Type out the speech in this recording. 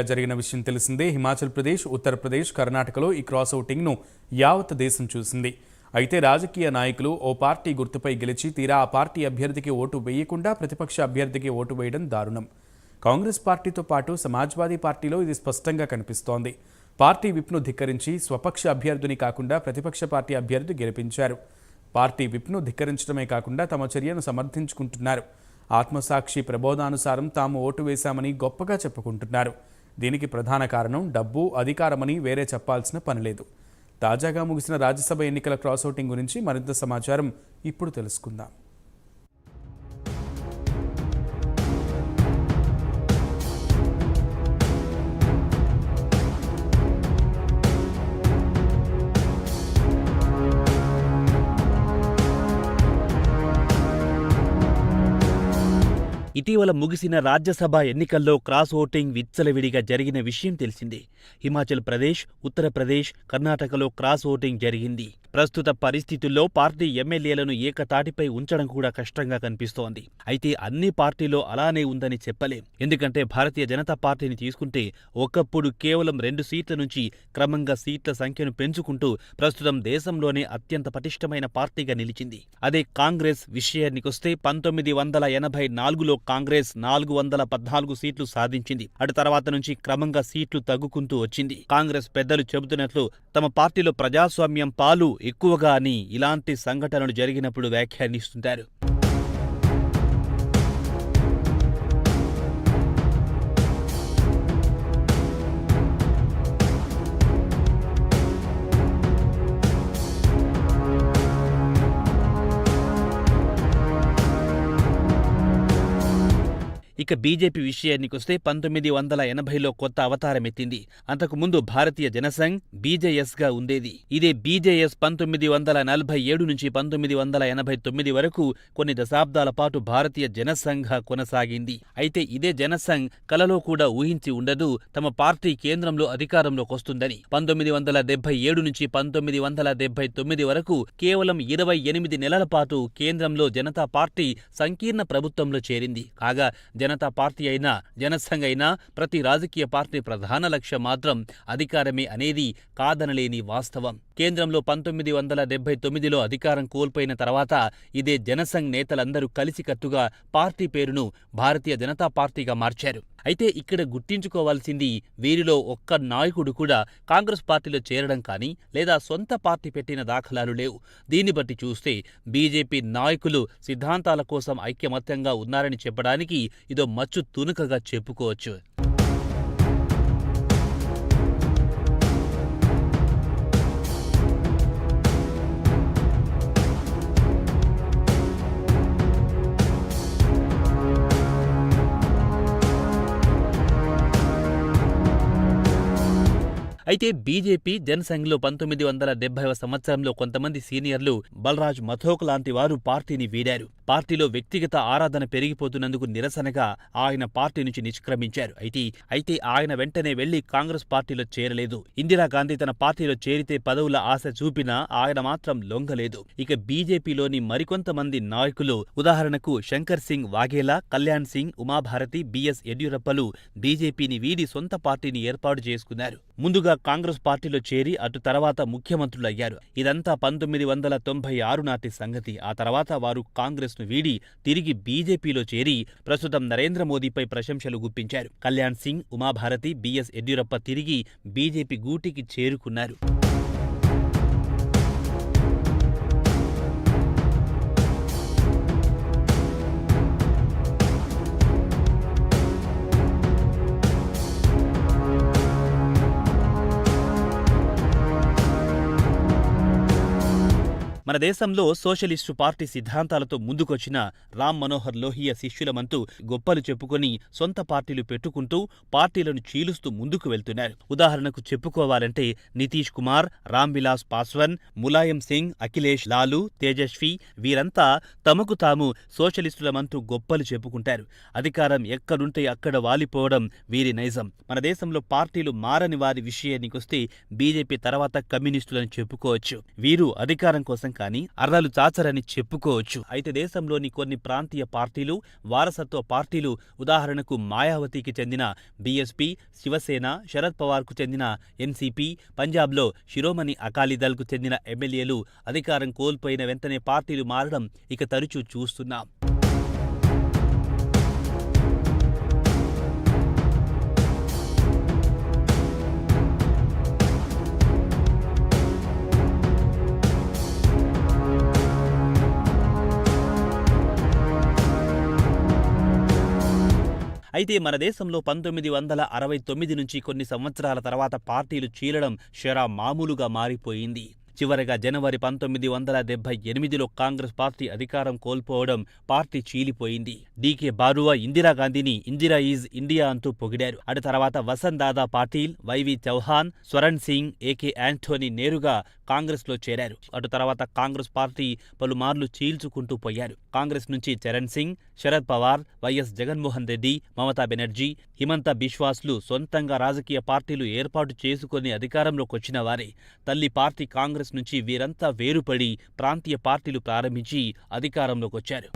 జరిగిన విషయం తెలిసిందే. హిమాచల్ ప్రదేశ్, ఉత్తరప్రదేశ్, కర్ణాటకలో ఈ క్రాస్ ఓటింగ్ను యావత్ దేశం చూసింది. అయితే రాజకీయ నాయకులు ఓ పార్టీ గుర్తుపై గెలిచి తీరా ఆ పార్టీ అభ్యర్థికి ఓటు వేయకుండా ప్రతిపక్ష అభ్యర్థికి ఓటు వేయడం దారుణం. కాంగ్రెస్ పార్టీతో పాటు సమాజ్వాదీ పార్టీలో ఇది స్పష్టంగా కనిపిస్తోంది. పార్టీ విప్ను ధిక్కరించి స్వపక్ష అభ్యర్థిని కాకుండా ప్రతిపక్ష పార్టీ అభ్యర్థి గెలిపించారు. పార్టీ విప్ను ధిక్కరించడమే కాకుండా తమ చర్యను సమర్థించుకుంటున్నారు. ఆత్మసాక్షి ప్రబోధానుసారం తాము ఓటు వేశామని గొప్పగా చెప్పుకుంటున్నారు. దీనికి ప్రధాన కారణం డబ్బు, అధికారమని వేరే చెప్పాల్సిన పనిలేదు. తాజాగా ముగిసిన రాజ్యసభ ఎన్నికల క్రాస్ ఓటింగ్ గురించి మరింత సమాచారం ఇప్పుడు తెలుసుకుందాం. ఇటీవల ముగిసిన రాజ్యసభ ఎన్నికల్లో క్రాస్ ఓటింగ్ విచ్చలవిడిగా జరిగిన విషయం తెలిసిందే. హిమాచల్ ప్రదేశ్, ఉత్తరప్రదేశ్, కర్ణాటకలో క్రాస్ ఓటింగ్ జరిగింది. ప్రస్తుత పరిస్థితుల్లో పార్టీ ఎమ్మెల్యేలను ఏకతాటిపై ఉంచడం కూడా కష్టంగా కనిపిస్తోంది. అయితే అన్ని పార్టీలో అలానే ఉందని చెప్పలేం. ఎందుకంటే భారతీయ జనతా పార్టీని తీసుకుంటే ఒకప్పుడు కేవలం 2 సీట్ల నుంచి క్రమంగా సీట్ల సంఖ్యను పెంచుకుంటూ ప్రస్తుతం దేశంలోనే అత్యంత పటిష్టమైన పార్టీగా నిలిచింది. అదే కాంగ్రెస్ విషయానికొస్తే 1984లో కాంగ్రెస్ 414 సీట్లు సాధించింది. అటు తర్వాత నుంచి క్రమంగా సీట్లు తగ్గుకుంటూ వచ్చింది. కాంగ్రెస్ పెద్దలు చెబుతున్నట్లు తమ పార్టీలో ప్రజాస్వామ్యం పాలు ఎక్కువగా అని ఇలాంటి సంఘటనలు జరిగినప్పుడు వ్యాఖ్యానిస్తుంటారు. ఇక బీజేపీ విషయానికొస్తే 1980లో కొత్త అవతారమెత్తింది. అంతకుముందు భారతీయ జనసంఘ్ బీజేఎస్గా ఉండేది. ఇదే బీజేఎస్ 1947 నుంచి 1989 వరకు కొన్ని దశాబ్దాల పాటు భారతీయ జనసంఘ్ కొనసాగింది. అయితే ఇదే జనసంఘ్ కలలో కూడా ఊహించి ఉండదు తమ పార్టీ కేంద్రంలో అధికారంలోకొస్తుందని. 1977 నుంచి 1979 వరకు కేవలం 28 నెలల పాటు కేంద్రంలో జనతా పార్టీ సంకీర్ణ ప్రభుత్వంలో చేరింది. కాగా జనతా పార్టీ అయినా జనసంఘ్ అయినా ప్రతి రాజకీయ పార్టీ ప్రధాన లక్ష్యం మాత్రం అధికారమే అనేది కాదనలేని వాస్తవం. కేంద్రంలో 1979లో అధికారం కోల్పోయిన తర్వాత ఇదే జనసంఘ్ నేతలందరూ కలిసికట్టుగా పార్టీ పేరును భారతీయ జనతా పార్టీగా మార్చారు. అయితే ఇక్కడ గుర్తించుకోవాల్సింది వీరిలో ఒక్క నాయకుడు కూడా కాంగ్రెస్ పార్టీలో చేరడం కానీ లేదా సొంత పార్టీ పెట్టిన దాఖలాలు లేవు. దీన్ని బట్టి చూస్తే బీజేపీ నాయకులు సిద్ధాంతాల కోసం ఐకమత్యంగా ఉన్నారని చెప్పడానికి ఇదో మచ్చు తునుకగా చెప్పుకోవచ్చు. అయితే బీజేపీ జనసంఘ్లో 1970వ సంవత్సరంలో కొంతమంది సీనియర్లు బల్రాజ్ మథోక్ లాంటి వారు పార్టీని వీడారు. పార్టీలో వ్యక్తిగత ఆరాధన పెరిగిపోతున్నందుకు నిరసనగా ఆయన పార్టీ నుంచి నిష్క్రమించారు. అయితే ఆయన వెంటనే వెళ్లి కాంగ్రెస్ పార్టీలో చేరలేదు. ఇందిరాగాంధీ తన పార్టీలో చేరితే పదవుల ఆశ చూపినా ఆయన మాత్రం లొంగలేదు. ఇక బీజేపీలోని మరికొంతమంది నాయకులు ఉదాహరణకు శంకర్ సింగ్ వాఘేలా, కళ్యాణ్ సింగ్, ఉమాభారతి, బిఎస్ యడ్యూరప్పలు బీజేపీని వీడి సొంత పార్టీని ఏర్పాటు చేసుకున్నారు. ముందుగా కాంగ్రెస్ పార్టీలో చేరి అటు తర్వాత ముఖ్యమంత్రులయ్యారు. ఇదంతా 1996 నాటి సంగతి. ఆ తర్వాత వారు కాంగ్రెస్ ను వీడి తిరిగి బీజేపీలో చేరి ప్రస్తుతం నరేంద్ర మోదీపై ప్రశంసలు గుప్పించారు. కళ్యాణ్ సింగ్, ఉమాభారతి, బిఎస్ యడ్యూరప్ప తిరిగి బీజేపీ గూటికి చేరుకున్నారు. మన దేశంలో సోషలిస్టు పార్టీ సిద్ధాంతాలతో ముందుకొచ్చిన రామ్ మనోహర్ లోహియా శిష్యులమంటూ గొప్పలు చెప్పుకొని సొంత పార్టీలు పెట్టుకుంటూ పార్టీలను చీలుస్తూ ముందుకు వెళ్తున్నారు. ఉదాహరణకు చెప్పుకోవాలంటే నితీష్ కుమార్, రామ్ విలాస్ పాస్వాన్, ములాయం సింగ్, అఖిలేష్, లాలూ, తేజస్వి వీరంతా తమకు తాము సోషలిస్టులమంటూ గొప్పలు చెప్పుకుంటారు. అధికారం ఎక్కడుంటే అక్కడ వాలిపోవడం వీరి నైజం. మన దేశంలో పార్టీలు మారని వారి విషయానికొస్తే బీజేపీ తర్వాత కమ్యూనిస్టులను చెప్పుకోవచ్చు. వీరు అధికారం కోసం కానీ అర్రాలు చాచరని చెప్పుకోవచ్చు. అయితే దేశంలోని కొన్ని ప్రాంతీయ పార్టీలు, వారసత్వ పార్టీలు, ఉదాహరణకు మాయావతికి చెందిన బీఎస్పీ, శివసేన, శరద్ పవార్కు చెందిన ఎన్సీపీ, పంజాబ్లో శిరోమణి అకాలీదళ్కు చెందిన ఎమ్మెల్యేలు అధికారం కోల్పోయిన వెంటనే పార్టీలు మారడం ఇక తరచూ చూస్తున్నాం. అయితే మన దేశంలో 1969 నుంచి కొన్ని సంవత్సరాల తర్వాత పార్టీలు చీలడం షరా మామూలుగా మారిపోయింది. చివరగా జనవరి 1978లో కాంగ్రెస్ పార్టీ అధికారం కోల్పోవడం పార్టీ చీలిపోయింది. డీకే బారువా ఇందిరాగాంధీని ఇందిరా ఈజ్ ఇండియా అంటూ పొగిడారు. అటు తర్వాత వసంత్ దాదా పాటిల్, వైవి చౌహాన్, స్వరణ్ సింగ్, ఏకే యాంటోనీ నేరుగా కాంగ్రెస్లో చేరారు. అటు తర్వాత కాంగ్రెస్ పార్టీ పలుమార్లు చీల్చుకుంటూ పోయారు. కాంగ్రెస్ నుంచి చరణ్ సింగ్, శరద్ పవార్, వైఎస్ జగన్మోహన్ రెడ్డి, మమతా బెనర్జీ, హిమంత బిశ్వాస్లు సొంతంగా రాజకీయ పార్టీలు ఏర్పాటు చేసుకుని అధికారంలోకొచ్చిన వారే. తల్లి పార్టీ కాంగ్రెస్ నుంచి వీరంతా వేరుపడి ప్రాంతీయ పార్టీలు ప్రారంభించి అధికారంలోకొచ్చారు.